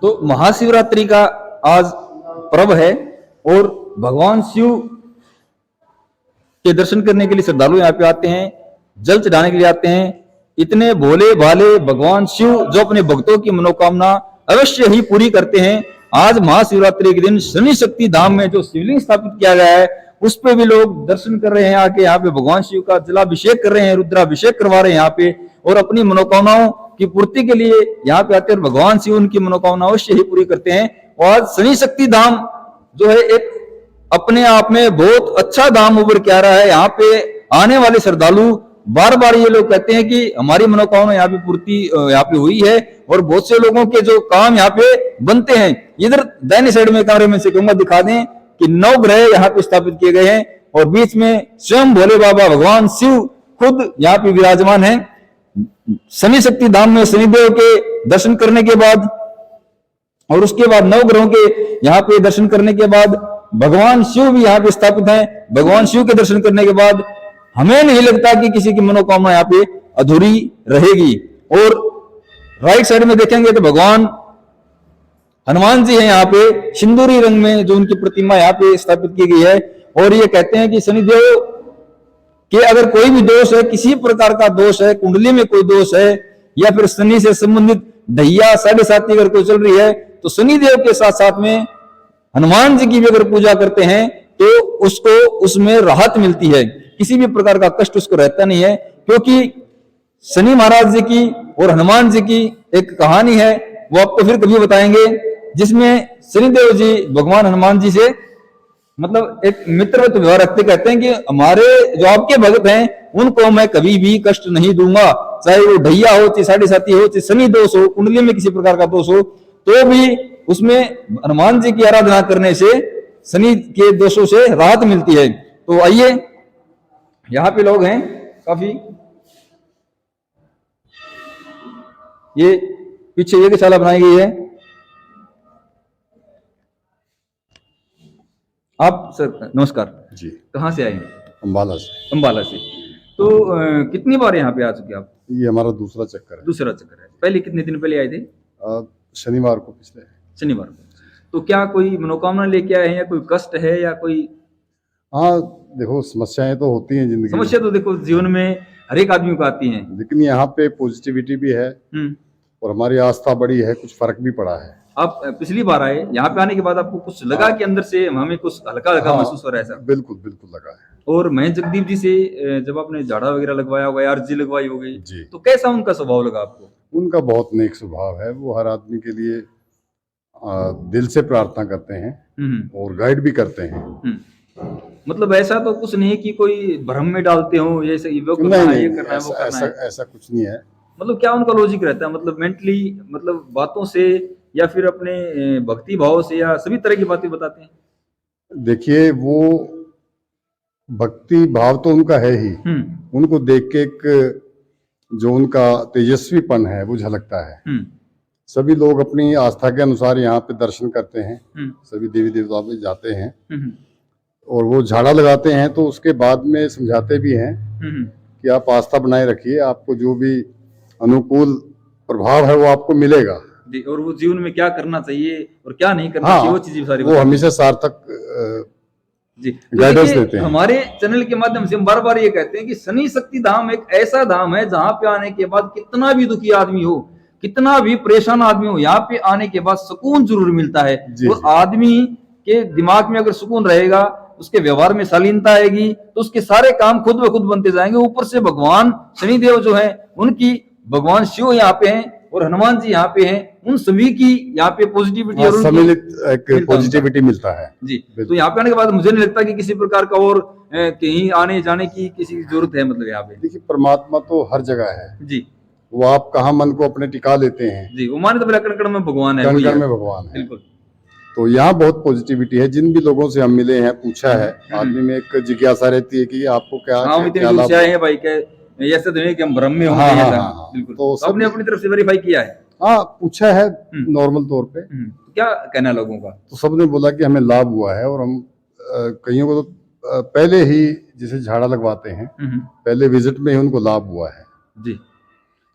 तो महाशिवरात्रि का आज पर्व है और भगवान शिव के दर्शन करने के लिए श्रद्धालु यहाँ पे आते हैं, जल चढ़ाने के लिए आते हैं। इतने भोले भाले भगवान शिव जो अपने भक्तों की मनोकामना अवश्य ही पूरी करते हैं। आज महाशिवरात्रि के दिन शनि शक्ति धाम में जो शिवलिंग स्थापित किया गया है उस पे भी लोग दर्शन कर रहे हैं, आके यहाँ पे भगवान शिव का जलाभिषेक कर रहे हैं, रुद्राभिषेक करवा रहे हैं यहाँ पे, और अपनी मनोकामनाओं की पूर्ति के लिए यहाँ पे आते हैं। भगवान शिव उनकी मनोकामना अवश्य ही पूरी करते हैं। और आज शनि शक्ति धाम जो है एक अपने आप में बहुत अच्छा धाम उभर के आ रहा है। यहाँ पे आने वाले श्रद्धालु बार बार ये लोग कहते हैं कि हमारी मनोकामना यहाँ पे पूर्ति यहाँ पे हुई है, और बहुत से लोगों के जो काम यहाँ पे बनते हैं। इधर दाहिने साइड में कैमरे में से कहूंगा दिखा दें कि 9 ग्रह यहाँ पे स्थापित किए गए हैं, और बीच में स्वयं भोले बाबा भगवान शिव खुद यहाँ पे विराजमान है। शनि शक्ति धाम में शनिदेव के दर्शन करने के बाद और उसके बाद 9 ग्रहों के यहाँ पे दर्शन करने के बाद भगवान शिव भी यहाँ पे स्थापित हैं। भगवान शिव के दर्शन करने के बाद हमें नहीं लगता कि किसी की मनोकामना यहाँ पे अधूरी रहेगी। और राइट साइड में देखेंगे तो भगवान हनुमान जी हैं यहाँ पे सिंदूरी रंग में, जो उनकी प्रतिमा यहाँ पे स्थापित की गई है। और ये कहते हैं कि शनिदेव के अगर कोई भी दोष है, किसी प्रकार का दोष है, कुंडली में कोई दोष है, या फिर शनि से संबंधित ढैया 7.5 अगर कोई चल रही है, तो शनिदेव के साथ साथ में हनुमान जी की भी अगर पूजा करते हैं तो उसको उसमें राहत मिलती है, किसी भी प्रकार का कष्ट उसको रहता नहीं है। क्योंकि शनि महाराज जी की और हनुमान जी की एक कहानी है, वो आपको फिर कभी बताएंगे, जिसमें शनिदेव जी भगवान हनुमान जी से मतलब एक मित्रवत व्यवहार रखते, कहते हैं कि हमारे जो आपके भगत हैं उनको मैं कभी भी कष्ट नहीं दूंगा, चाहे वो ढैया हो, चाहे 7.5 हो, चाहे शनि दोष हो, कुंडली में किसी प्रकार का दोष हो, तो भी उसमें हनुमान जी की आराधना करने से शनि के दोषों से राहत मिलती है। तो आइए, यहाँ पे लोग हैं काफी, ये पीछे ये गौशाला बनाई गई है। आप सर नमस्कार जी, कहाँ से आए हैं? अम्बाला से। अम्बाला से। तो कितनी बार यहाँ पे आ चुके आप? ये हमारा दूसरा चक्कर है। दूसरा चक्कर है। पहले कितने दिन पहले आए थे? शनिवार को, पिछले शनिवार को। तो क्या कोई मनोकामना लेके आए हैं, या कोई कष्ट है, या कोई? हाँ, देखो समस्याएं तो होती हैं जिंदगी समस्या तो देखो जीवन में हर एक आदमी को आती है, लेकिन यहाँ पे पॉजिटिविटी भी है और हमारी आस्था बड़ी है, कुछ फर्क भी पड़ा है। आप पिछली बार आए, यहाँ पे आने के बाद आपको कुछ लगा कि अंदर से हमें कुछ हल्का हल्का महसूस हो रहा है? ऐसा बिल्कुल बिल्कुल लगा है। और महेश जगदीप जी से जब आपने झाड़ा वगैरह लगवाया होगा, अर्जी लगवाई होगी, तो कैसा उनका स्वभाव लगा आपको? उनका बहुत नेक स्वभाव है, वो हर आदमी के लिए दिल से प्रार्थना करते हैं और गाइड भी करते हैं। मतलब ऐसा तो कुछ नहीं कि कोई भ्रम में डालते हो, ये करना है, ये करना है, वो करना है? ऐसा कुछ नहीं है। मतलब क्या उनका लॉजिक रहता है, मतलब मेंटली, मतलब बातों से, या फिर अपने भक्ति भाव से, या सभी तरह की बातें बताते हैं? देखिए, वो भक्ति भाव तो उनका है ही, उनको देख के एक जो उनका तेजस्वीपन है वो झलकता है। सभी लोग अपनी आस्था के अनुसार यहाँ पे दर्शन करते हैं, सभी देवी देवताओं पे जाते हैं और वो झाड़ा लगाते हैं, तो उसके बाद में समझाते भी हैं कि आप आस्था बनाए रखिए, आपको जो भी अनुकूल प्रभाव है वो आपको मिलेगा। और वो जीवन में क्या करना चाहिए और क्या नहीं करना चाहिए, वो चीजें सारी वो हमेशा सार्थक जी गाइडेंस देते हैं। हमारे चैनल के माध्यम से हम बार बार ये कहते हैं कि शनि शक्ति धाम एक ऐसा धाम है जहां पे आने के बाद कितना भी दुखी आदमी हो, कितना भी परेशान आदमी हो, यहाँ पे आने के बाद सुकून जरूर मिलता है। और आदमी के दिमाग में अगर सुकून रहेगा, उसके व्यवहार में शालीनता आएगी, तो उसके सारे काम खुद ब खुद बनते जाएंगे। ऊपर से भगवान शनिदेव जो है उनकी, भगवान शिव यहाँ पे हैं और हनुमान जी यहाँ पे हैं, उन सभी की यहाँ पे पॉजिटिविटी और सम्मिलित एक पॉजिटिविटी मिलता है जी। तो यहाँ पे आने के बाद मुझे नहीं लगता कि किसी प्रकार का और कहीं आने जाने की किसी जरूरत है। मतलब यहाँ पे देखिए, परमात्मा तो हर जगह है जी, वो आप कहाँ मन को अपने टिका लेते हैं जी। वो माने तो बोला कण कण में भगवान है, कण कण में भगवान है, बिल्कुल। तो यहाँ बहुत पॉजिटिविटी है। जिन भी लोगों से हम मिले हैं, पूछा है, आदमी में एक जिज्ञासा रहती है कि आपको क्या लाभ है भाई, क्या ऐसा तो नहीं कि हम भ्रम में होंगे, बिल्कुल। तो आपने अपनी तरफ से वेरीफाई किया है? हाँ, पूछा है नॉर्मल तौर पे। क्या कहना है लोगों का? तो सबने बोला कि हमें लाभ हुआ है, और हम कईयों को तो पहले ही जैसे झाड़ा लगवाते हैं, पहले विजिट में ही उनको लाभ हुआ है जी।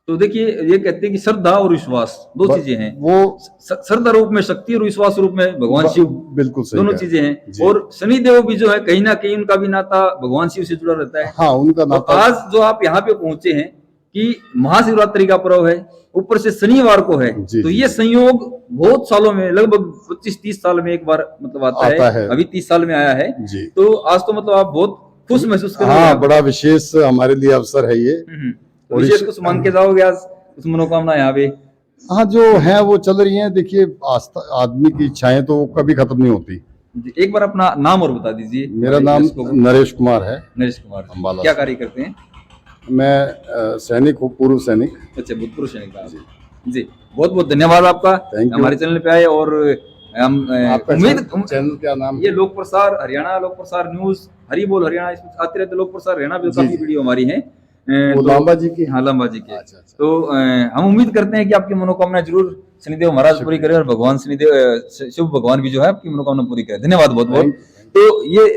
तो देखिए ये कहते हैं कि श्रद्धा और विश्वास दो चीजें हैं। वो श्रद्धा रूप में शक्ति और विश्वास रूप में भगवान शिव, बिल्कुल सही दोनों कहा। चीजें हैं। जी। और शनिदेव भी जो है कहीं ना कहीं उनका भी नाता भगवान शिव से जुड़ा रहता है। हाँ, उनका तो नाता। आज जो आप यहाँ पे पहुंचे हैं कि महाशिवरात्रि का पर्व है, ऊपर से शनिवार को है, जी, तो जी, ये जी। संयोग बहुत सालों में, लगभग 25-30 साल में एक बार मतलब आता है। अभी 30 साल में आया है जी। तो आज तो मतलब आप बहुत खुश महसूस कर रहे हैं। हाँ, बड़ा विशेष हमारे लिए अवसर है ये। और विशेष कुछ मान के जाओगे आज कुछ मनोकामना यहाँ पे? हाँ, जो है वो चल रही हैं। देखिए, आस्था, आदमी की इच्छाएं तो कभी खत्म नहीं होती। एक बार अपना नाम और बता दीजिए। मेरा नाम नरेश कुमार है। नरेश कुमार, अम्बाला क्या से। कार्य करते हैं? मैं सैनिक हूँ, पूर्व सैनिक। अच्छा, भूतपूर्व सैनिक जी। जी, बहुत बहुत धन्यवाद आपका हमारे चैनल पे आए। और हम उम्मीद, चैनल क्या नाम? ये लोक प्रसार हरियाणा, लोक प्रसार न्यूज, हरी बोल हरियाणा, इसमें आते रहते लोक प्रसार हरियाणा भी काफी वीडियो हमारी है। वो लांबा जी की? हाँ, लांबा जी की। अच्छा। तो हम उम्मीद करते हैं कि आपकी मनोकामना जरूर शनिदेव महाराज पूरी करे और भगवान शनिदेव शिव भगवान भी जो है आपकी मनोकामना पूरी करे। धन्यवाद बहुत बहुत। तो ये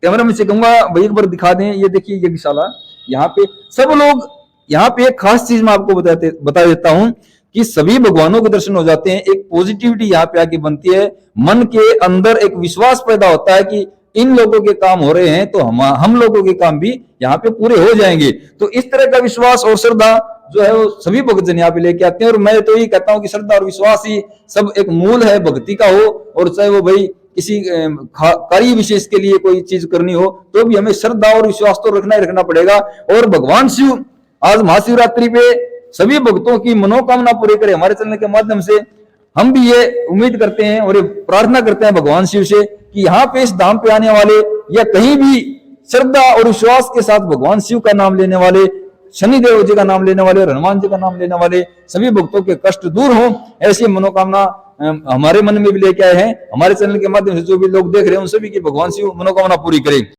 कैमरा में से कहूंगा भाई एक बार दिखा दें। ये देखिए यज्ञशाला, यहाँ पे सब लोग, यहाँ पे एक खास चीज मैं आपको बता देता हूँ कि सभी भगवानों के दर्शन हो जाते हैं। एक पॉजिटिविटी यहाँ पे आके बनती है, मन के अंदर एक विश्वास पैदा होता है कि इन लोगों के काम हो रहे हैं तो हम लोगों के काम भी यहाँ पे पूरे हो जाएंगे। तो इस तरह का विश्वास और श्रद्धा जो है वो सभी भक्तजन यहाँ पे लेके आते हैं। और मैं तो ये कहता हूँ कि श्रद्धा और विश्वास ही सब एक मूल है भक्ति का हो, और चाहे वो भाई किसी कार्य विशेष के लिए कोई चीज करनी हो तो भी हमें श्रद्धा और विश्वास तो रखना ही रखना पड़ेगा। और भगवान शिव आज महाशिवरात्रि पे सभी भक्तों की मनोकामना पूरी करे। हमारे चैनल के माध्यम से हम भी ये उम्मीद करते हैं और ये प्रार्थना करते हैं भगवान शिव से कि यहाँ पे इस धाम पे आने वाले या कहीं भी श्रद्धा और विश्वास के साथ भगवान शिव का नाम लेने वाले, शनिदेव जी का नाम लेने वाले और हनुमान जी का नाम लेने वाले सभी भक्तों के कष्ट दूर हो, ऐसी मनोकामना हमारे मन में भी लेके आए हैं। हमारे चैनल के माध्यम से जो भी लोग देख रहे हैं उन सभी की भगवान शिव मनोकामना पूरी करें।